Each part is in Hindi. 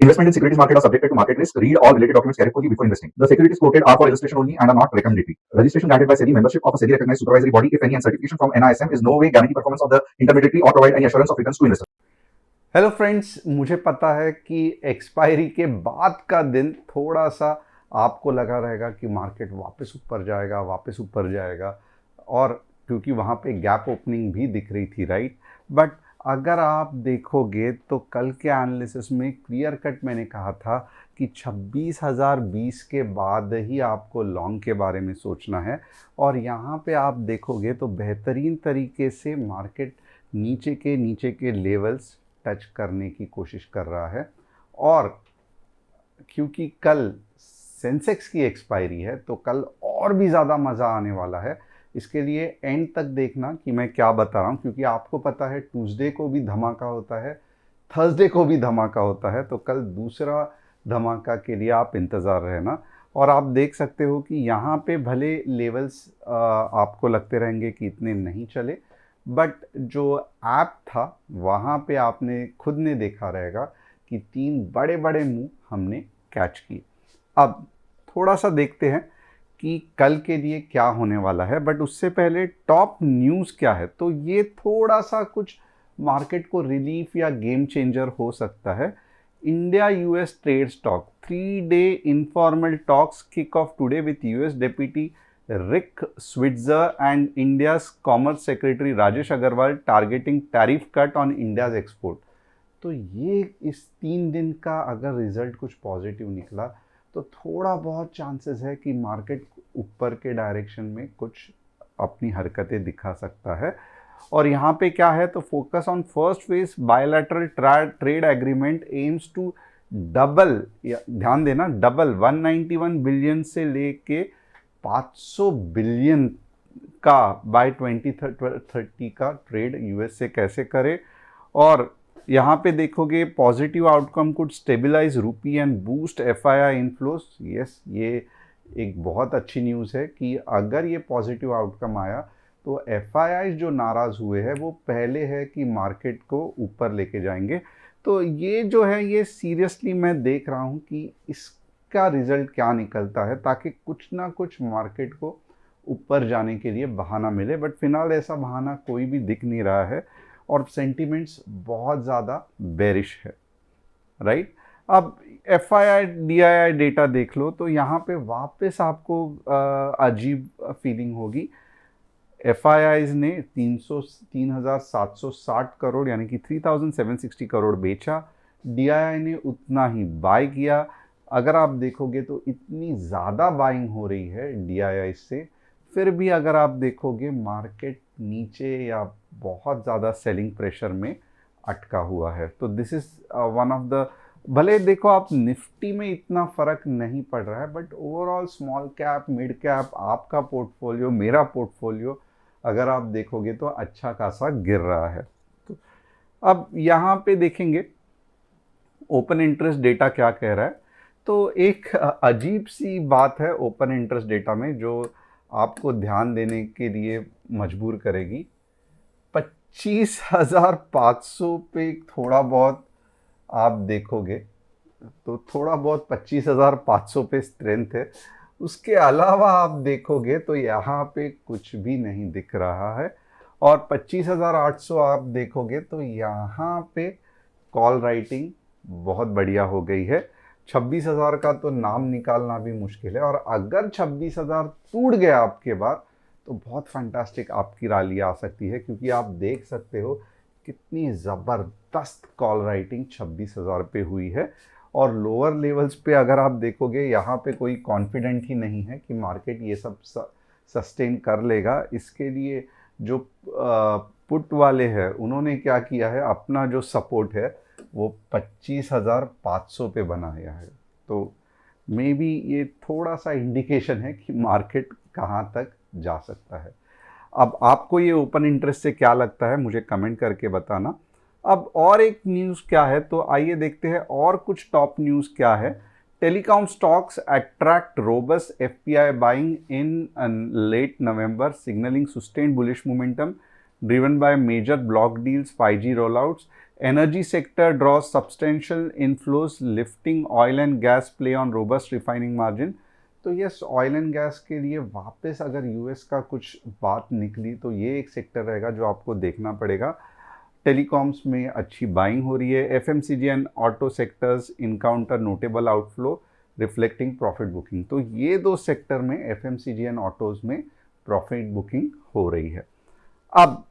Investment in securities market are subjected to market risk. Read all related documents carefully before investing. The securities quoted are for illustration only and are not recommendatory. Registration granted by SEBI. Membership of a SEBI recognized supervisory body, if any, and certification from NISM is no way guarantee performance of the intermediary or provide any assurance of returns to investors. Hello friends, मुझे पता है कि एक्सपायरी के बाद का दिन थोड़ा सा आपको लगा रहेगा कि मार्केट वापस ऊपर जाएगा और क्योंकि वहाँ पे गैप ओपनिंग भी दिख रही थी, राइट। बट अगर आप देखोगे तो कल के एनालिसिस में क्लियर कट मैंने कहा था कि 26,020 के बाद ही आपको लॉन्ग के बारे में सोचना है। और यहाँ पे आप देखोगे तो बेहतरीन तरीके से मार्केट नीचे के लेवल्स टच करने की कोशिश कर रहा है। और क्योंकि कल सेंसेक्स की एक्सपायरी है तो कल और भी ज़्यादा मज़ा आने वाला है। इसके लिए एंड तक देखना कि मैं क्या बता रहा हूँ, क्योंकि आपको पता है ट्यूसडे को भी धमाका होता है, थर्सडे को भी धमाका होता है। तो कल दूसरा धमाका के लिए आप इंतज़ार रहना। और आप देख सकते हो कि यहाँ पे भले लेवल्स आपको लगते रहेंगे कि इतने नहीं चले, बट जो ऐप था वहाँ पे आपने खुद ने देखा रहेगा कि 3 बड़े बड़े मूव हमने कैच किए। अब थोड़ा सा देखते हैं कि कल के लिए क्या होने वाला है, बट उससे पहले टॉप न्यूज़ क्या है। तो ये थोड़ा सा कुछ मार्केट को रिलीफ या गेम चेंजर हो सकता है। India US trade stock 3-day informal talks kick off today with US deputy Rick Switzer and India's Commerce Secretary Rajesh Agarwal targeting tariff cut on India's export। तो ये इस 3 दिन का अगर रिजल्ट कुछ पॉजिटिव निकला तो थोड़ा बहुत चांसेस है कि मार्केट ऊपर के डायरेक्शन में कुछ अपनी हरकतें दिखा सकता है। और यहाँ पे क्या है तो focus on first phase bilateral trade agreement aims to double, ध्यान देना डबल, 191 बिलियन से लेके 500 बिलियन का बाय 2030 का ट्रेड यूएस से कैसे करे। और यहाँ पे देखोगे positive outcome could stabilise rupee and boost FII inflows. Yes, ये एक बहुत अच्छी न्यूज़ है कि अगर ये पॉजिटिव आउटकम आया तो एफआईआई जो नाराज़ हुए हैं वो पहले है कि मार्केट को ऊपर लेके जाएंगे। तो ये जो है ये सीरियसली मैं देख रहा हूँ कि इसका रिजल्ट क्या निकलता है, ताकि कुछ ना कुछ मार्केट को ऊपर जाने के लिए बहाना मिले। बट फिलहाल ऐसा बहाना कोई भी दिख नहीं रहा है और सेंटिमेंट्स बहुत ज़्यादा बेरिश है, राइट। अब एफआईआई डीआईआई डेटा देख लो तो यहाँ पे वापस आपको अजीब फीलिंग होगी। एफआईआईज ने 3,760 करोड़ यानी कि 3,760 करोड़ बेचा, डीआईआई ने उतना ही बाय किया। अगर आप देखोगे तो इतनी ज़्यादा बाइंग हो रही है डीआईआई से, फिर भी अगर आप देखोगे मार्केट नीचे या बहुत ज़्यादा सेलिंग प्रेशर में अटका हुआ है। तो this is one of the, भले देखो आप निफ्टी में इतना फ़र्क नहीं पड़ रहा है, but overall small cap mid cap आपका पोर्टफोलियो मेरा पोर्टफोलियो अगर आप देखोगे तो अच्छा खासा गिर रहा है। तो अब यहाँ पे देखेंगे ओपन इंटरेस्ट डेटा क्या कह रहा है। तो एक अजीब सी बात है ओपन इंटरेस्ट डेटा में जो आपको ध्यान देने के लिए मजबूर करेगी। 25,500 पे थोड़ा बहुत आप देखोगे तो थोड़ा बहुत 25,500 पे स्ट्रेंथ है। उसके अलावा आप देखोगे तो यहाँ पे कुछ भी नहीं दिख रहा है। और 25,800 आप देखोगे तो यहाँ पे कॉल राइटिंग बहुत बढ़िया हो गई है। 26,000 का तो नाम निकालना भी मुश्किल है। और अगर 26,000 टूट गया आपके बाद तो बहुत फैंटास्टिक आपकी रैली आ सकती है, क्योंकि आप देख सकते हो कितनी ज़बरदस्त कॉल राइटिंग 26,000 पे हुई है। और लोअर लेवल्स पे अगर आप देखोगे यहाँ पे कोई कॉन्फिडेंट ही नहीं है कि मार्केट ये सब सस्टेन कर लेगा। इसके लिए जो पुट वाले हैं उन्होंने क्या किया है, अपना जो सपोर्ट है वो 25,500 पे बनाया है। तो मे बी ये थोड़ा सा इंडिकेशन है कि मार्केट कहाँ तक जा सकता है। अब आपको ये ओपन इंटरेस्ट से क्या लगता है मुझे कमेंट करके बताना। अब और एक न्यूज़ क्या है तो आइए देखते हैं और कुछ टॉप न्यूज़ क्या है। Telecom stocks attract robust FPI buying in late November signalling sustained bullish momentum driven by major block deals, 5G rollouts, Energy sector draws substantial inflows, lifting oil and gas play on robust refining margin. तो यस, ऑयल एंड गैस के लिए वापस अगर यूएस का कुछ बात निकली तो ये एक सेक्टर रहेगा जो आपको देखना पड़ेगा। टेलीकॉम्स में अच्छी बाइंग हो रही है। FMCG and auto sectors encounter notable outflow reflecting profit booking. तो ये दो सेक्टर में, एफएमसीजी एंड ऑटोज में प्रॉफिट बुकिंग हो रही है। अब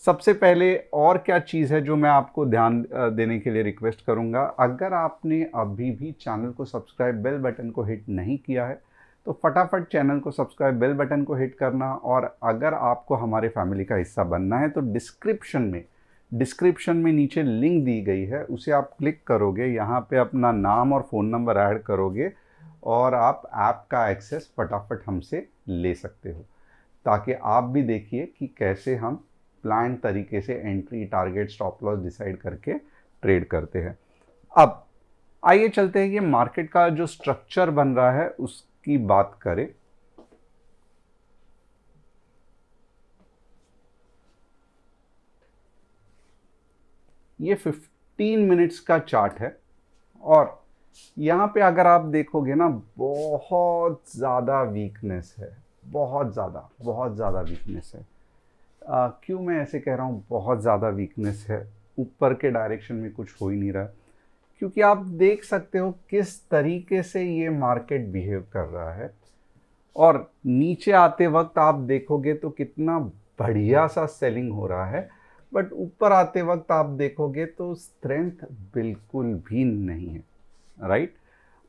सबसे पहले और क्या चीज़ है जो मैं आपको ध्यान देने के लिए रिक्वेस्ट करूंगा, अगर आपने अभी भी चैनल को सब्सक्राइब, बेल बटन को हिट नहीं किया है तो फटाफट चैनल को सब्सक्राइब, बेल बटन को हिट करना। और अगर आपको हमारे फैमिली का हिस्सा बनना है तो डिस्क्रिप्शन में नीचे लिंक दी गई है, उसे आप क्लिक करोगे, यहाँ पे अपना नाम और फ़ोन नंबर ऐड करोगे और आप ऐप का एक्सेस फटाफट हमसे ले सकते हो, ताकि आप भी देखिए कि कैसे हम प्लान तरीके से entry, target, stop loss decide करके ट्रेड करते हैं। अब आइए चलते हैं, ये मार्केट का जो स्ट्रक्चर बन रहा है उसकी बात करें। ये 15 मिनट्स का चार्ट है और यहाँ पे अगर आप देखोगे ना, बहुत ज़्यादा वीकनेस है, बहुत ज़्यादा वीकनेस है। क्यों मैं ऐसे कह रहा हूँ बहुत ज़्यादा वीकनेस है? ऊपर के डायरेक्शन में कुछ हो ही नहीं रहा, क्योंकि आप देख सकते हो किस तरीके से ये मार्केट बिहेव कर रहा है। और नीचे आते वक्त आप देखोगे तो कितना बढ़िया सा सेलिंग हो रहा है, बट ऊपर आते वक्त आप देखोगे तो स्ट्रेंथ बिल्कुल भी नहीं है, राइट।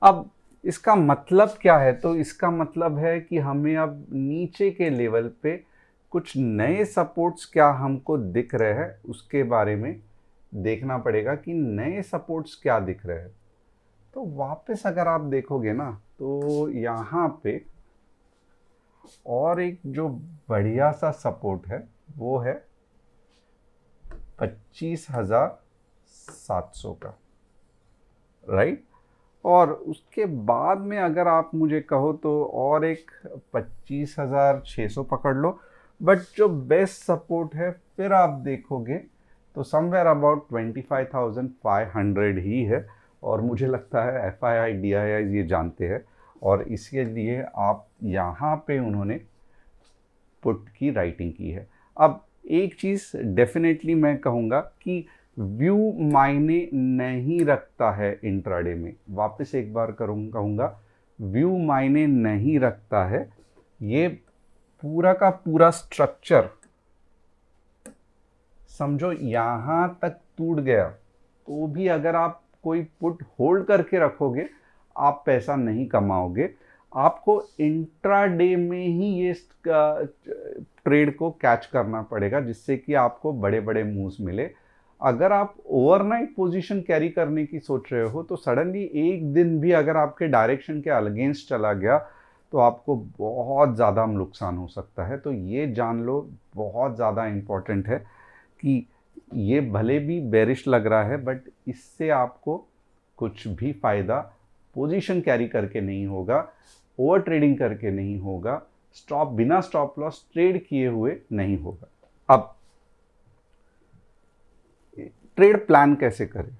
अब इसका मतलब क्या है? तो इसका मतलब है कि हमें अब नीचे के लेवल पे कुछ नए सपोर्ट्स क्या हमको दिख रहे हैं, उसके बारे में देखना पड़ेगा कि नए सपोर्ट्स क्या दिख रहे हैं। तो वापस अगर आप देखोगे ना, तो यहाँ पे और एक जो बढ़िया सा सपोर्ट है वो है 25,700 का, राइट। और उसके बाद में अगर आप मुझे कहो तो और एक 25,600 पकड़ लो, बट जो बेस्ट सपोर्ट है फिर आप देखोगे तो समवेयर अबाउट 25,500 ही है। और मुझे लगता है FII DII ये जानते हैं और इसलिए आप यहाँ पे उन्होंने पुट की राइटिंग की है। अब एक चीज़ डेफिनेटली मैं कहूँगा कि व्यू मायने नहीं रखता है इंट्राडे में। वापस एक बार कहूँगा, व्यू मायने नहीं रखता है। ये पूरा का पूरा स्ट्रक्चर समझो यहाँ तक टूट गया तो भी अगर आप कोई पुट होल्ड करके रखोगे आप पैसा नहीं कमाओगे। आपको इंट्राडे में ही ये ट्रेड को कैच करना पड़ेगा, जिससे कि आपको बड़े बड़े मूव्स मिले। अगर आप ओवरनाइट पोजीशन कैरी करने की सोच रहे हो तो सडनली एक दिन भी अगर आपके डायरेक्शन के अगेंस्ट चला गया तो आपको बहुत ज़्यादा नुकसान हो सकता है। तो ये जान लो, बहुत ज़्यादा इम्पॉर्टेंट है कि ये भले भी बेरिश लग रहा है, बट इससे आपको कुछ भी फ़ायदा पोजीशन कैरी करके नहीं होगा, ओवर ट्रेडिंग करके नहीं होगा, बिना स्टॉप लॉस ट्रेड किए हुए नहीं होगा। अब ट्रेड प्लान कैसे करें?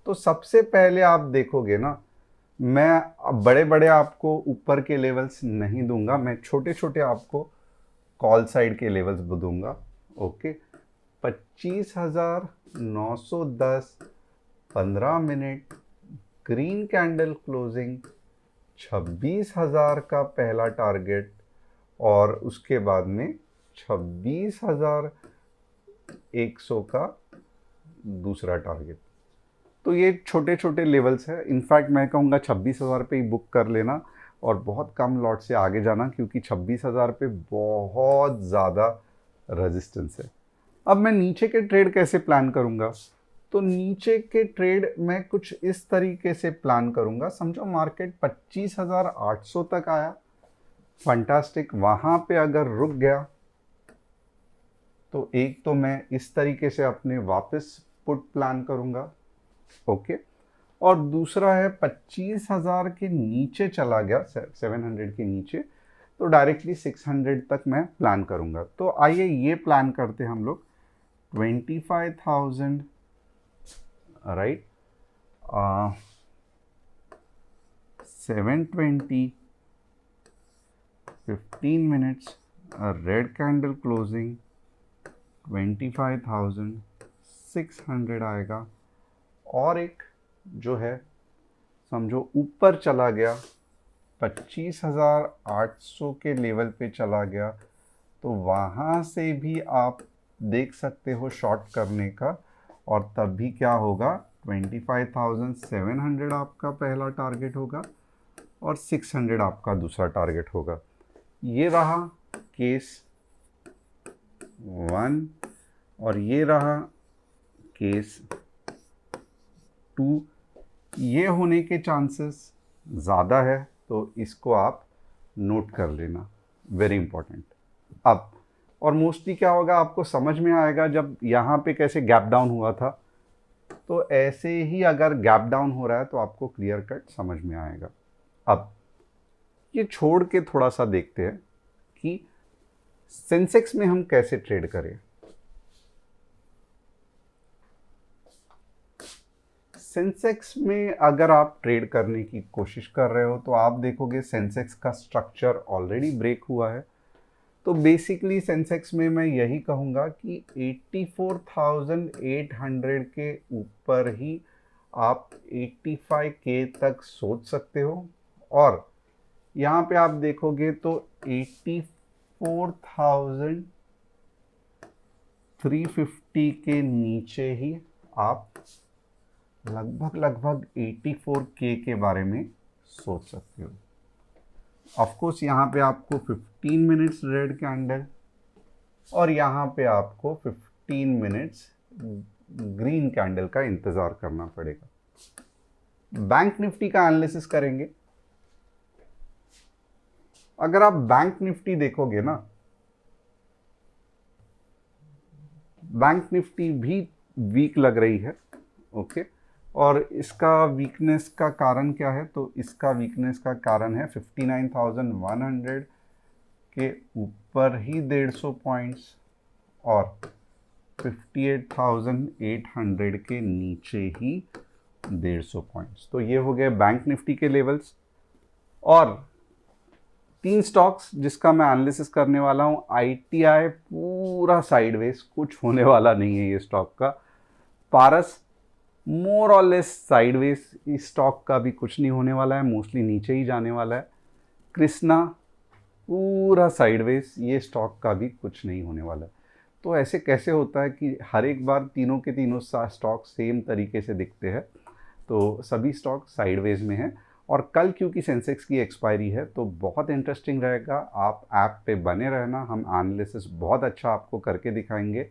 तो सबसे पहले आप देखोगे ना, मैं बड़े बड़े आपको ऊपर के लेवल्स नहीं दूंगा, मैं छोटे छोटे आपको कॉल साइड के लेवल्स दूंगा। Okay, 25,910 15 minute green candle closing, 26,000 का पहला टारगेट और उसके बाद में 26,100 का दूसरा टारगेट। तो ये छोटे छोटे लेवल्स है। इनफैक्ट मैं कहूँगा 26,000 पे ही बुक कर लेना और बहुत कम लॉट से आगे जाना, क्योंकि 26,000 पे बहुत ज़्यादा रेजिस्टेंस है। अब मैं नीचे के ट्रेड कैसे प्लान करूँगा? तो नीचे के ट्रेड मैं कुछ इस तरीके से प्लान करूँगा। समझो मार्केट 25,800 तक आया, फंटास्टिक, वहाँ पे अगर रुक गया तो एक तो मैं इस तरीके से अपने वापस पुट प्लान करूँगा, ओके। और दूसरा है 25,000 के नीचे चला गया, 700 के नीचे, तो डायरेक्टली 600 तक मैं प्लान करूँगा। तो आइए ये प्लान करते हैं हम लोग। 25,000, right? 7:20, 15 minutes, a red candle closing, 25,600 आएगा। और एक जो है समझो ऊपर चला गया, 25,800 के लेवल पे चला गया, तो वहाँ से भी आप देख सकते हो शॉर्ट करने का, और तब भी क्या होगा, 25,700 आपका पहला टारगेट होगा और 600 आपका दूसरा टारगेट होगा। ये रहा केस 1 और ये रहा केस 2। ये होने के चांसेस ज़्यादा है, तो इसको आप नोट कर लेना, वेरी इंपॉर्टेंट। अब और मोस्टली क्या होगा, आपको समझ में आएगा जब यहाँ पे कैसे गैप डाउन हुआ था, तो ऐसे ही अगर गैप डाउन हो रहा है तो आपको क्लियर कट समझ में आएगा। अब ये छोड़ के थोड़ा सा देखते हैं कि सेंसेक्स में हम कैसे ट्रेड करें। सेंसेक्स में अगर आप ट्रेड करने की कोशिश कर रहे हो तो आप देखोगे सेंसेक्स का स्ट्रक्चर ऑलरेडी ब्रेक हुआ है। तो बेसिकली सेंसेक्स में मैं यही कहूँगा कि 84,800 के ऊपर ही आप 85K तक सोच सकते हो, और यहाँ पे आप देखोगे तो 84,350 के नीचे ही आप लगभग 84K के बारे में सोच सकते हो। ऑफ कोर्स यहाँ पे आपको 15 मिनट्स रेड कैंडल और यहाँ पे आपको 15 मिनट्स ग्रीन कैंडल का इंतज़ार करना पड़ेगा। बैंक निफ्टी का एनालिसिस करेंगे। अगर आप बैंक निफ्टी देखोगे ना, बैंक निफ्टी भी वीक लग रही है, ओके। और इसका वीकनेस का कारण क्या है, तो इसका वीकनेस का कारण है 59,100 के ऊपर ही 150 पॉइंट्स और 58,800 के नीचे ही 150 पॉइंट्स। तो ये हो गए बैंक निफ्टी के लेवल्स। और 3 स्टॉक्स जिसका मैं एनालिसिस करने वाला हूँ। ITI पूरा साइडवेज, कुछ होने वाला नहीं है ये स्टॉक का। पारस मोर और लेस साइडवेज, इस स्टॉक का भी कुछ नहीं होने वाला है, मोस्टली नीचे ही जाने वाला है। कृष्णा पूरा साइडवेज, ये स्टॉक का भी कुछ नहीं होने वाला है। तो ऐसे कैसे होता है कि हर एक बार तीनों के तीनों स्टॉक सेम तरीके से दिखते हैं? तो सभी स्टॉक साइडवेज में हैं। और कल क्योंकि सेंसेक्स की एक्सपायरी है तो बहुत इंटरेस्टिंग रहेगा, आप ऐप पे बने रहना, हम एनालिसिस बहुत अच्छा आपको करके दिखाएंगे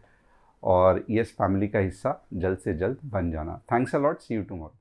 और यस फैमिली का हिस्सा जल्द से जल्द बन जाना। Thanks a lot, see you tomorrow.